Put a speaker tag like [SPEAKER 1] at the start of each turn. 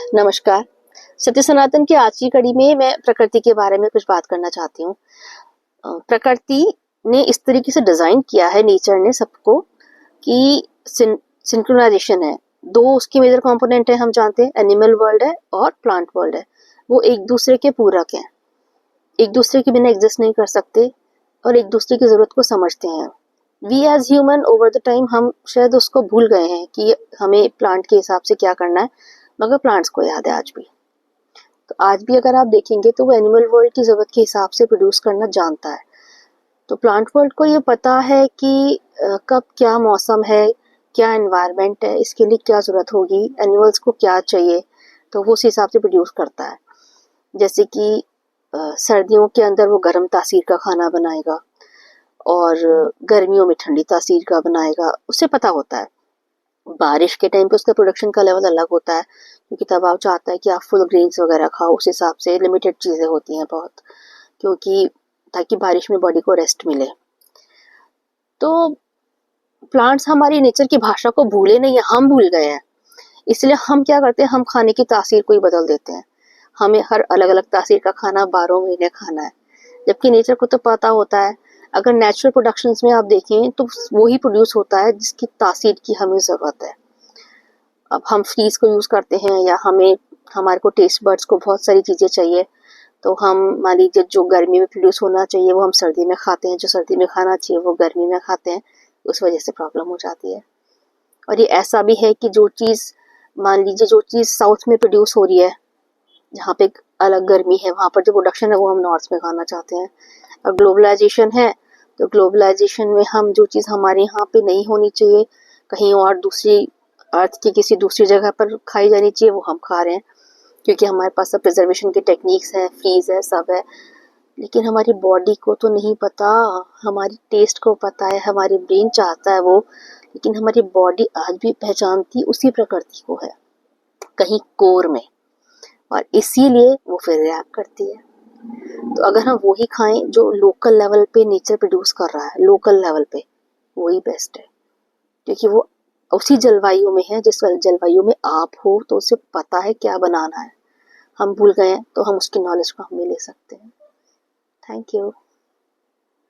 [SPEAKER 1] नमस्कार। सत्य सनातन की आज की कड़ी में मैं प्रकृति के बारे में कुछ बात करना चाहती हूँ। प्रकृति ने इस तरीके से डिजाइन किया है, नेचर ने सबको, कि सिंक्रोनाइजेशन है। दो उसके मेजर कंपोनेंट है, हम जानते हैं, एनिमल वर्ल्ड है और प्लांट वर्ल्ड है। वो एक दूसरे के पूरक हैं, एक दूसरे के बिना एग्जिस्ट नहीं कर सकते और एक दूसरे की जरूरत को समझते हैं। We as human over the time हम शायद उसको भूल गए हैं कि हमें प्लांट के हिसाब से क्या करना है, मगर प्लांट्स को याद है आज भी। तो आज भी अगर आप देखेंगे तो वो एनिमल वर्ल्ड की जरूरत के हिसाब से प्रोड्यूस करना जानता है। तो प्लांट वर्ल्ड को ये पता है कि कब क्या मौसम है, क्या एनवायरनमेंट है, इसके लिए क्या जरूरत होगी, एनिमल्स को क्या चाहिए, तो वो उस हिसाब से प्रोड्यूस करता है। जैसे कि सर्दियों के अंदर वो गर्म तासीर का खाना बनाएगा और गर्मियों में ठंडी तासीर का बनाएगा, उसे पता होता है। बारिश के टाइम पे उसका प्रोडक्शन का लेवल अलग होता है, क्योंकि तब आप चाहता है कि आप फुल ग्रेन्स वगैरह खाओ, उस हिसाब से लिमिटेड चीज़ें होती हैं बहुत, क्योंकि ताकि बारिश में बॉडी को रेस्ट मिले। तो प्लांट्स हमारी नेचर की भाषा को भूले नहीं है, हम भूल गए हैं। इसलिए हम क्या करते हैं, हम खाने की तासीर को ही बदल देते हैं। हमें हर अलग अलग तासीर का खाना 12 महीने खाना है, जबकि नेचर को तो पता होता है। अगर नेचुरल प्रोडक्शंस में आप देखें तो वो ही प्रोड्यूस होता है जिसकी तासीर की हमें ज़रूरत है। अब हम फ्रीज को यूज़ करते हैं, या हमारे को टेस्ट बड्स को बहुत सारी चीज़ें चाहिए, तो हम मान लीजिए जो गर्मी में प्रोड्यूस होना चाहिए वो हम सर्दी में खाते हैं, जो सर्दी में खाना चाहिए वो गर्मी में खाते हैं। उस वजह से प्रॉब्लम हो जाती है। और ये ऐसा भी है कि जो चीज़, मान लीजिए जो चीज़ साउथ में प्रोड्यूस हो रही है, जहाँ पे अलग गर्मी है, वहाँ पर जो प्रोडक्शन है वो हम नॉर्थ में खाना चाहते हैं। और ग्लोबलाइजेशन है, तो ग्लोबलाइजेशन में हम जो चीज़ हमारे यहाँ पे नहीं होनी चाहिए, कहीं और दूसरी अर्थ की किसी दूसरी जगह पर खाई जानी चाहिए, वो हम खा रहे हैं, क्योंकि हमारे पास सब प्रिजर्वेशन की टेक्निक्स हैं, फ्रीज है, सब है। लेकिन हमारी बॉडी को तो नहीं पता, हमारी टेस्ट को पता है, हमारी ब्रेन चाहता है वो, लेकिन हमारी बॉडी आज भी पहचानती उसी प्रकृति को है, कहीं कोर में, और इसीलिए वो फिर रिएक्ट करती है। तो अगर हम वही खाएं जो लोकल लेवल पे नेचर प्रोड्यूस कर रहा है, लोकल लेवल पे, वही बेस्ट है, क्योंकि वो उसी जलवायु में है जिस जलवायु में आप हो, तो उसे पता है क्या बनाना है। हम भूल गए हैं, तो हम उसकी नॉलेज को हम भी ले सकते हैं। Thank you.